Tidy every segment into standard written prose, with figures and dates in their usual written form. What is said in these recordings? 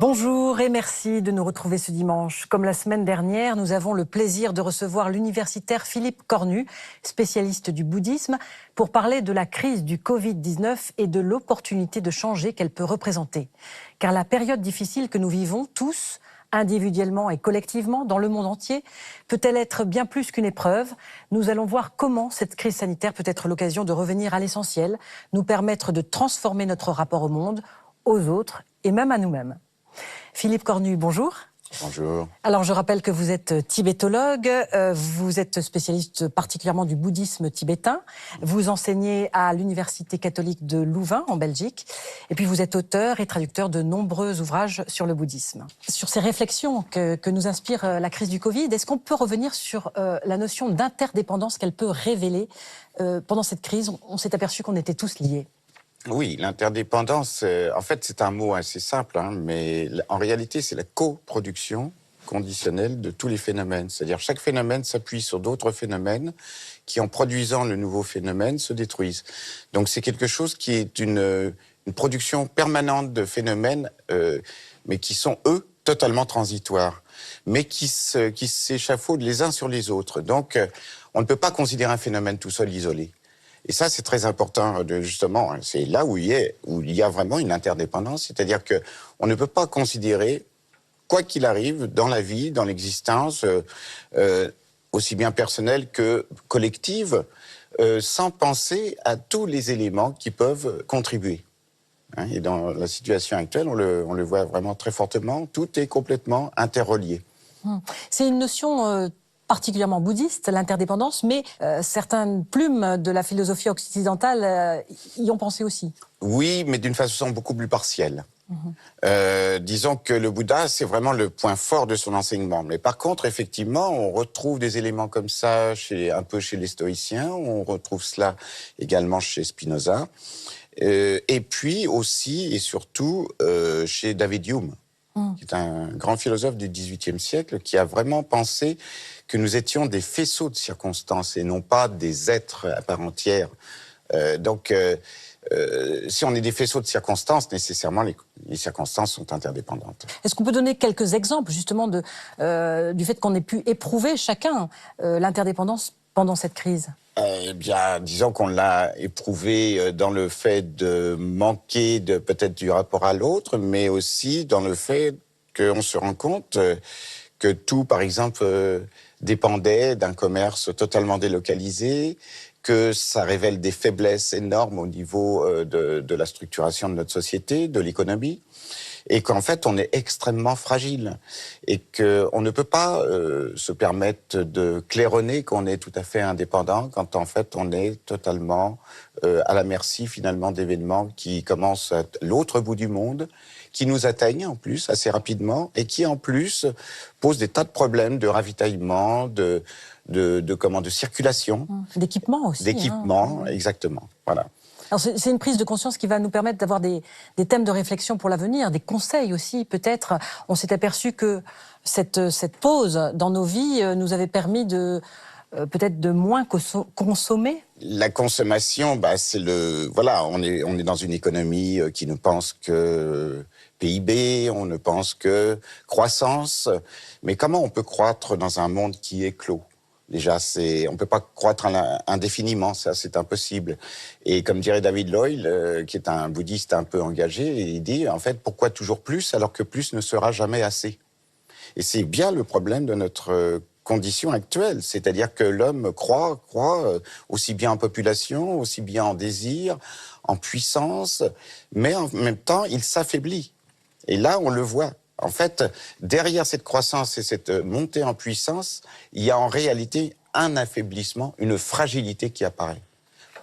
Bonjour et merci de nous retrouver ce dimanche. Comme la semaine dernière, nous avons le plaisir de recevoir l'universitaire Philippe Cornu, spécialiste du bouddhisme, pour parler de la crise du Covid-19 et de l'opportunité de changer qu'elle peut représenter. Car la période difficile que nous vivons tous, individuellement et collectivement, dans le monde entier, peut-elle être bien plus qu'une épreuve? Nous allons voir comment cette crise sanitaire peut être l'occasion de revenir à l'essentiel, nous permettre de transformer notre rapport au monde, aux autres et même à nous-mêmes. Philippe Cornu, bonjour. Bonjour. Alors, je rappelle que vous êtes tibétologue, vous êtes spécialiste particulièrement du bouddhisme tibétain, vous enseignez à l'Université catholique de Louvain, en Belgique, et puis vous êtes auteur et traducteur de nombreux ouvrages sur le bouddhisme. Sur ces réflexions que nous inspire la crise du Covid, est-ce qu'on peut revenir sur la notion d'interdépendance qu'elle peut révéler? Pendant cette crise, on s'est aperçu qu'on était tous liés. Oui, l'interdépendance, en fait, c'est un mot assez simple, mais en réalité, c'est la coproduction conditionnelle de tous les phénomènes. C'est-à-dire chaque phénomène s'appuie sur d'autres phénomènes qui, en produisant le nouveau phénomène, se détruisent. Donc c'est quelque chose qui est une production permanente de phénomènes, mais qui sont, eux, totalement transitoires, mais qui s'échafaudent les uns sur les autres. Donc on ne peut pas considérer un phénomène tout seul isolé. Et ça, c'est très important, justement, c'est là où il y a vraiment une interdépendance, c'est-à-dire qu'on ne peut pas considérer, quoi qu'il arrive, dans la vie, dans l'existence, aussi bien personnelle que collective, sans penser à tous les éléments qui peuvent contribuer. Et dans la situation actuelle, on le voit vraiment très fortement, tout est complètement interrelié. C'est une notion particulièrement bouddhiste, l'interdépendance, mais certaines plumes de la philosophie occidentale y ont pensé aussi. Oui, mais d'une façon beaucoup plus partielle. Disons que le Bouddha, c'est vraiment le point fort de son enseignement. Mais par contre, effectivement, on retrouve des éléments comme ça un peu chez les stoïciens, on retrouve cela également chez Spinoza, et puis aussi et surtout chez David Hume, qui est un grand philosophe du XVIIIe siècle, qui a vraiment pensé que nous étions des faisceaux de circonstances et non pas des êtres à part entière. Si on est des faisceaux de circonstances, nécessairement, les circonstances sont interdépendantes. Est-ce qu'on peut donner quelques exemples, justement, du fait qu'on ait pu éprouver chacun l'interdépendance pendant cette crise? Eh bien, disons qu'on l'a éprouvé dans le fait de manquer peut-être du rapport à l'autre, mais aussi dans le fait qu'on se rend compte que tout, par exemple, dépendait d'un commerce totalement délocalisé, que ça révèle des faiblesses énormes au niveau de la structuration de notre société, de l'économie, et qu'en fait, on est extrêmement fragile, et qu'on ne peut pas se permettre de claironner qu'on est tout à fait indépendant, quand en fait, on est totalement à la merci, finalement, d'événements qui commencent à l'autre bout du monde, qui nous atteignent en plus assez rapidement, et qui en plus posent des tas de problèmes de ravitaillement, de circulation. D'équipement aussi. D'équipement, exactement, voilà. Alors c'est une prise de conscience qui va nous permettre d'avoir des thèmes de réflexion pour l'avenir, des conseils aussi peut-être. On s'est aperçu que cette pause dans nos vies nous avait permis peut-être de moins consommer. La consommation, voilà, on est dans une économie qui ne pense que PIB, on ne pense que croissance. Mais comment on peut croître dans un monde qui est clos? Déjà, on ne peut pas croître indéfiniment, ça c'est impossible. Et comme dirait David Lloyd, qui est un bouddhiste un peu engagé, il dit en fait pourquoi toujours plus alors que plus ne sera jamais assez. Et c'est bien le problème de notre condition actuelle, c'est-à-dire que l'homme croît aussi bien en population, aussi bien en désir, en puissance, mais en même temps il s'affaiblit. Et là on le voit. En fait, derrière cette croissance et cette montée en puissance, il y a en réalité un affaiblissement, une fragilité qui apparaît.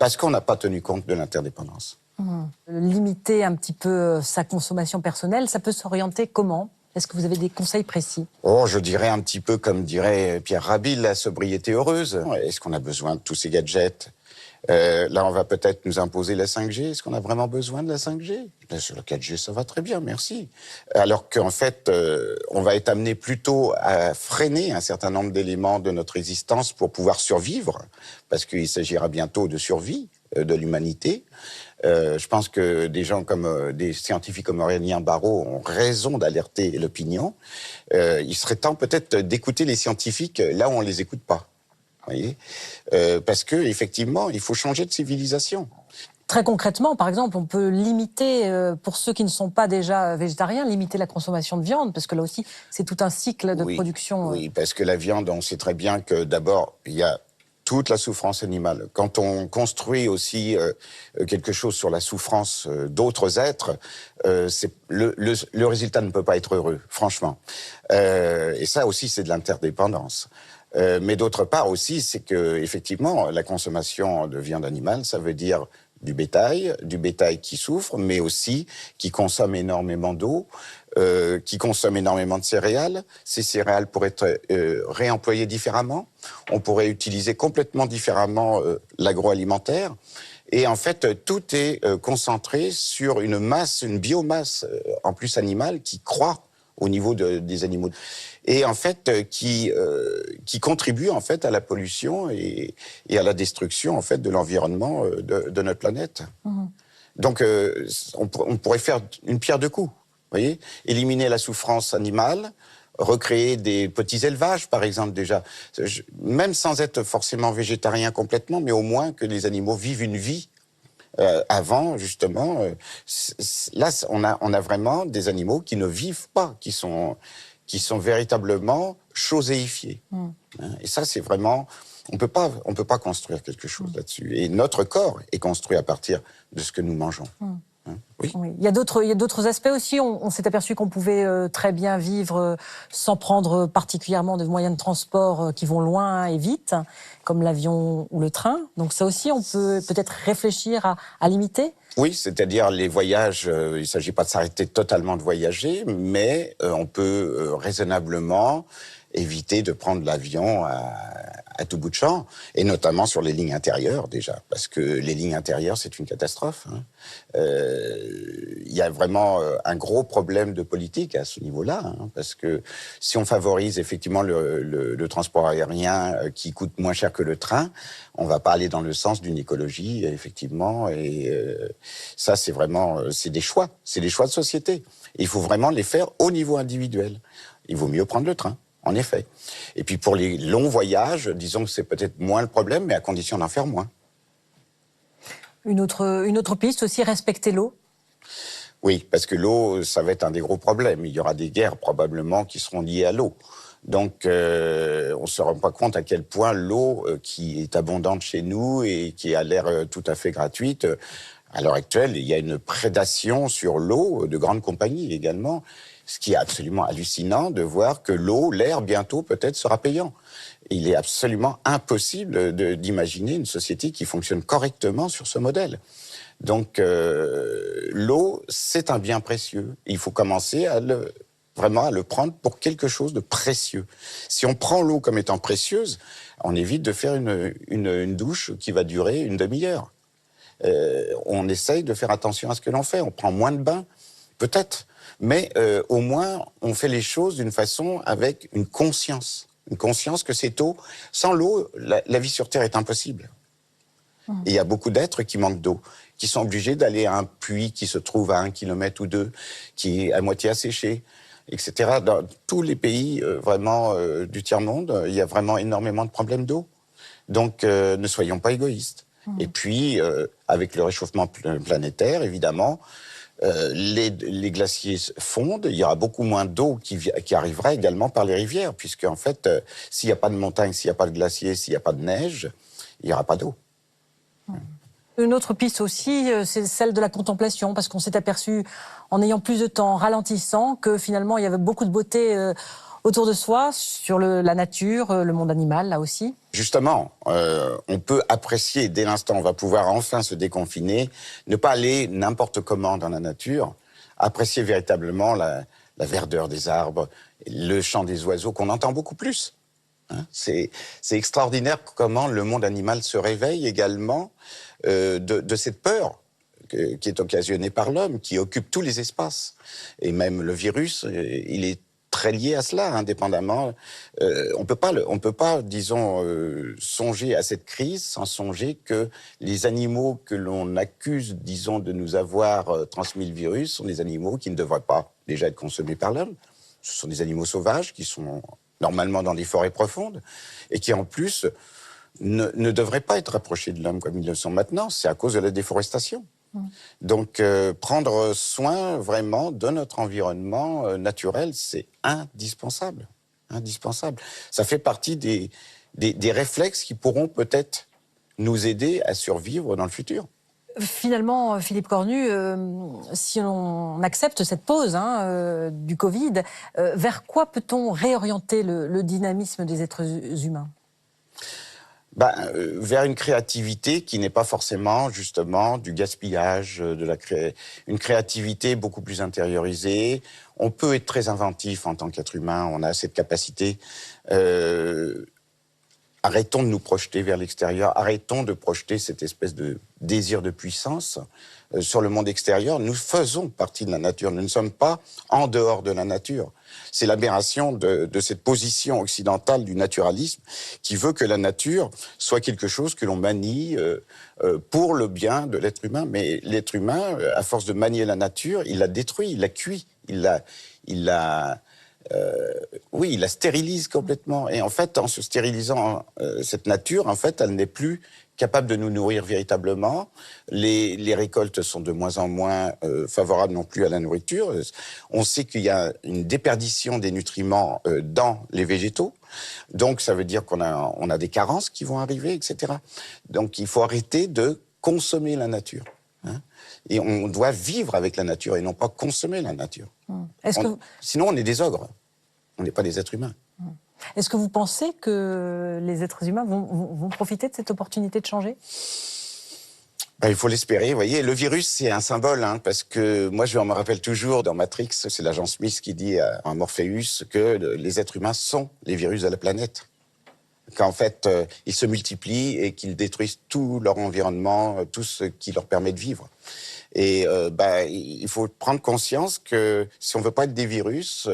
Parce qu'on n'a pas tenu compte de l'interdépendance. Limiter un petit peu sa consommation personnelle, ça peut s'orienter comment? Est-ce que vous avez des conseils précis? Je dirais un petit peu comme dirait Pierre Rabhi, la sobriété heureuse. Est-ce qu'on a besoin de tous ces gadgets? Là, on va peut-être nous imposer la 5G. Est-ce qu'on a vraiment besoin de la 5G? Sur le 4G, ça va très bien, merci. Alors qu'en fait, on va être amené plutôt à freiner un certain nombre d'éléments de notre existence pour pouvoir survivre, parce qu'il s'agira bientôt de survie de l'humanité. Je pense que des gens comme des scientifiques comme Aurélien Barraud ont raison d'alerter l'opinion. Il serait temps peut-être d'écouter les scientifiques là où on les écoute pas. Voyez, parce que effectivement, il faut changer de civilisation. Très concrètement, par exemple, on peut limiter, pour ceux qui ne sont pas déjà végétariens, limiter la consommation de viande, parce que là aussi, c'est tout un cycle de production. Oui, parce que la viande, on sait très bien que d'abord, il y a toute la souffrance animale. Quand on construit aussi quelque chose sur la souffrance d'autres êtres, le résultat ne peut pas être heureux, franchement. Et ça aussi, c'est de l'interdépendance. Mais d'autre part aussi, c'est que effectivement, la consommation de viande animale, ça veut dire du bétail qui souffre, mais aussi qui consomme énormément d'eau, qui consomme énormément de céréales. Ces céréales pourraient être réemployées différemment. On pourrait utiliser complètement différemment l'agroalimentaire. Et en fait, tout est concentré sur une masse, une biomasse, en plus animale, qui croît au niveau des animaux. Et en fait, qui contribue en fait à la pollution et à la destruction en fait de l'environnement de notre planète. Mmh. Donc, on pourrait faire une pierre deux coups. Voyez, éliminer la souffrance animale, recréer des petits élevages, par exemple, déjà, même sans être forcément végétarien complètement, mais au moins que les animaux vivent une vie. Avant, justement, là, on a vraiment des animaux qui ne vivent pas, qui sont véritablement choséifiés. Mm. Et ça, c'est vraiment... On peut pas construire quelque chose là-dessus. Et notre corps est construit à partir de ce que nous mangeons. Oui. Oui. Il y a d'autres aspects aussi. On s'est aperçu qu'on pouvait très bien vivre sans prendre particulièrement de moyens de transport qui vont loin et vite, comme l'avion ou le train. Donc ça aussi, on peut peut-être réfléchir à limiter. Oui, c'est-à-dire les voyages, il ne s'agit pas de s'arrêter totalement de voyager, mais on peut raisonnablement éviter de prendre l'avion à tout bout de champ, et notamment sur les lignes intérieures déjà, parce que les lignes intérieures, c'est une catastrophe. Il y a vraiment un gros problème de politique à ce niveau-là, parce que si on favorise effectivement le transport aérien qui coûte moins cher que le train, on ne va pas aller dans le sens d'une écologie, effectivement, et ça, c'est vraiment des choix de société. Et il faut vraiment les faire au niveau individuel. Il vaut mieux prendre le train. En effet. Et puis pour les longs voyages, disons que c'est peut-être moins le problème, mais à condition d'en faire moins. Une autre piste aussi, respecter l'eau. Oui, parce que l'eau, ça va être un des gros problèmes. Il y aura des guerres probablement qui seront liées à l'eau. Donc on ne se rend pas compte à quel point l'eau qui est abondante chez nous et qui a l'air tout à fait gratuite, à l'heure actuelle, il y a une prédation sur l'eau de grandes compagnies également. Ce qui est absolument hallucinant de voir que l'eau, l'air, bientôt peut-être sera payant. Il est absolument impossible d'imaginer une société qui fonctionne correctement sur ce modèle. Donc l'eau, c'est un bien précieux. Il faut commencer vraiment à le prendre pour quelque chose de précieux. Si on prend l'eau comme étant précieuse, on évite de faire une douche qui va durer une demi-heure. On essaye de faire attention à ce que l'on fait. On prend moins de bains, peut-être. Mais au moins, on fait les choses d'une façon avec une conscience que cette eau, sans l'eau, la vie sur Terre est impossible. Et il y a beaucoup d'êtres qui manquent d'eau, qui sont obligés d'aller à un puits qui se trouve à 1 kilomètre ou 2, qui est à moitié asséché, etc. Dans tous les pays vraiment du tiers-monde, il y a vraiment énormément de problèmes d'eau. Donc ne soyons pas égoïstes. Et puis, avec le réchauffement planétaire, évidemment, les glaciers fondent, il y aura beaucoup moins d'eau qui arrivera également par les rivières, puisque en fait, s'il n'y a pas de montagne, s'il n'y a pas de glacier, s'il n'y a pas de neige, il n'y aura pas d'eau. Une autre piste aussi, c'est celle de la contemplation, parce qu'on s'est aperçu, en ayant plus de temps, en ralentissant, que finalement, il y avait beaucoup de beauté autour de soi, sur la nature, le monde animal, là aussi. Justement, on peut apprécier, dès l'instant où on va pouvoir enfin se déconfiner, ne pas aller n'importe comment dans la nature, apprécier véritablement la verdeur des arbres, le chant des oiseaux, qu'on entend beaucoup plus. C'est extraordinaire comment le monde animal se réveille également de cette peur qui est occasionnée par l'homme, qui occupe tous les espaces. Et même le virus, il est très liés à cela, indépendamment. On peut pas, disons, songer à cette crise sans songer que les animaux que l'on accuse, disons, de nous avoir transmis le virus sont des animaux qui ne devraient pas déjà être consommés par l'homme. Ce sont des animaux sauvages qui sont normalement dans des forêts profondes et qui, en plus, ne devraient pas être approchés de l'homme comme ils le sont maintenant. C'est à cause de la déforestation. Donc, prendre soin vraiment de notre environnement naturel, c'est indispensable. Indispensable. Ça fait partie des réflexes qui pourront peut-être nous aider à survivre dans le futur. Finalement, Philippe Cornu, si on accepte cette pause du Covid, vers quoi peut-on réorienter le dynamisme des êtres humains ? Vers une créativité qui n'est pas forcément, justement, du gaspillage, une créativité beaucoup plus intériorisée. On peut être très inventif en tant qu'être humain, on a cette capacité. Arrêtons de nous projeter vers l'extérieur, arrêtons de projeter cette espèce de désir de puissance sur le monde extérieur. Nous faisons partie de la nature, nous ne sommes pas en dehors de la nature. C'est l'aberration de cette position occidentale du naturalisme qui veut que la nature soit quelque chose que l'on manie pour le bien de l'être humain. Mais l'être humain, à force de manier la nature, il la détruit, il la cuit, il la stérilise complètement. Et en fait, en se stérilisant cette nature, en fait, elle n'est plus capable de nous nourrir véritablement. Les récoltes sont de moins en moins favorables non plus à la nourriture. On sait qu'il y a une déperdition des nutriments dans les végétaux. Donc, ça veut dire qu'on a des carences qui vont arriver, etc. Donc, il faut arrêter de consommer la nature. Et on doit vivre avec la nature et non pas consommer la nature. Sinon, on est des ogres. On n'est pas des êtres humains. Est-ce que vous pensez que les êtres humains vont profiter de cette opportunité de changer ? Il faut l'espérer, vous voyez. Le virus, c'est un symbole, parce que moi, je me rappelle toujours dans Matrix, c'est l'agent Smith qui dit à Morpheus que les êtres humains sont les virus de la planète. Qu'en fait, ils se multiplient et qu'ils détruisent tout leur environnement, tout ce qui leur permet de vivre. Et il faut prendre conscience que si on ne veut pas être des virus,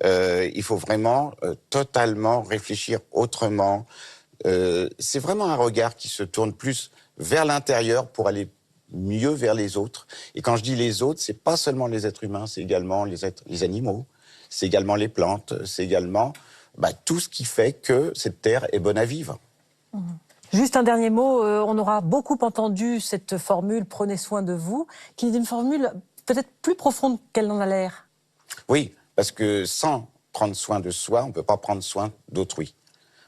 il faut vraiment totalement réfléchir autrement. C'est vraiment un regard qui se tourne plus vers l'intérieur pour aller mieux vers les autres. Et quand je dis les autres, c'est pas seulement les êtres humains, c'est également les animaux, c'est également les plantes, c'est également tout ce qui fait que cette terre est bonne à vivre. Juste un dernier mot, on aura beaucoup entendu cette formule « prenez soin de vous », qui est une formule peut-être plus profonde qu'elle n'en a l'air. Oui, parce que sans prendre soin de soi, on ne peut pas prendre soin d'autrui.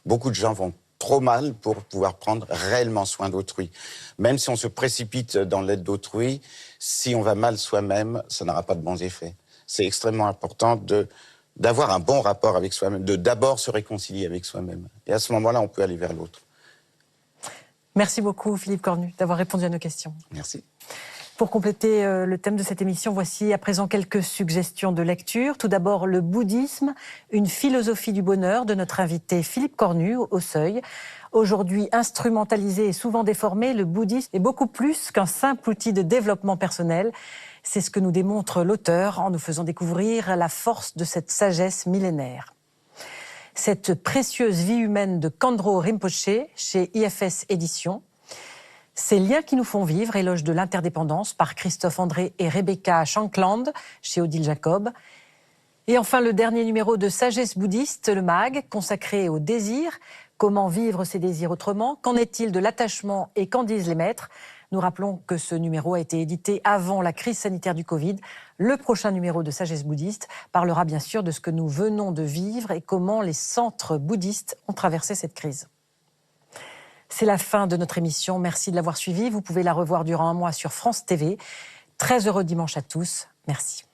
Beaucoup de gens vont trop mal pour pouvoir prendre réellement soin d'autrui. Même si on se précipite dans l'aide d'autrui, si on va mal soi-même, ça n'aura pas de bons effets. C'est extrêmement important d'avoir un bon rapport avec soi-même, de d'abord se réconcilier avec soi-même. Et à ce moment-là, on peut aller vers l'autre. Merci beaucoup, Philippe Cornu, d'avoir répondu à nos questions. Merci. Pour compléter le thème de cette émission, voici à présent quelques suggestions de lecture. Tout d'abord, le bouddhisme, une philosophie du bonheur de notre invité Philippe Cornu au Seuil. Aujourd'hui instrumentalisé et souvent déformé, le bouddhisme est beaucoup plus qu'un simple outil de développement personnel. C'est ce que nous démontre l'auteur en nous faisant découvrir la force de cette sagesse millénaire. Cette précieuse vie humaine de Khandro Rinpoché, chez IFS Éditions. Ces liens qui nous font vivre, éloge de l'interdépendance par Christophe André et Rebecca Shankland, chez Odile Jacob. Et enfin, le dernier numéro de Sagesse bouddhiste, le MAG, consacré au désir. Comment vivre ses désirs autrement ? Qu'en est-il de l'attachement et qu'en disent les maîtres ? Nous rappelons que ce numéro a été édité avant la crise sanitaire du Covid. Le prochain numéro de Sagesse bouddhiste parlera bien sûr de ce que nous venons de vivre et comment les centres bouddhistes ont traversé cette crise. C'est la fin de notre émission. Merci de l'avoir suivie. Vous pouvez la revoir durant un mois sur France TV. Très heureux dimanche à tous. Merci.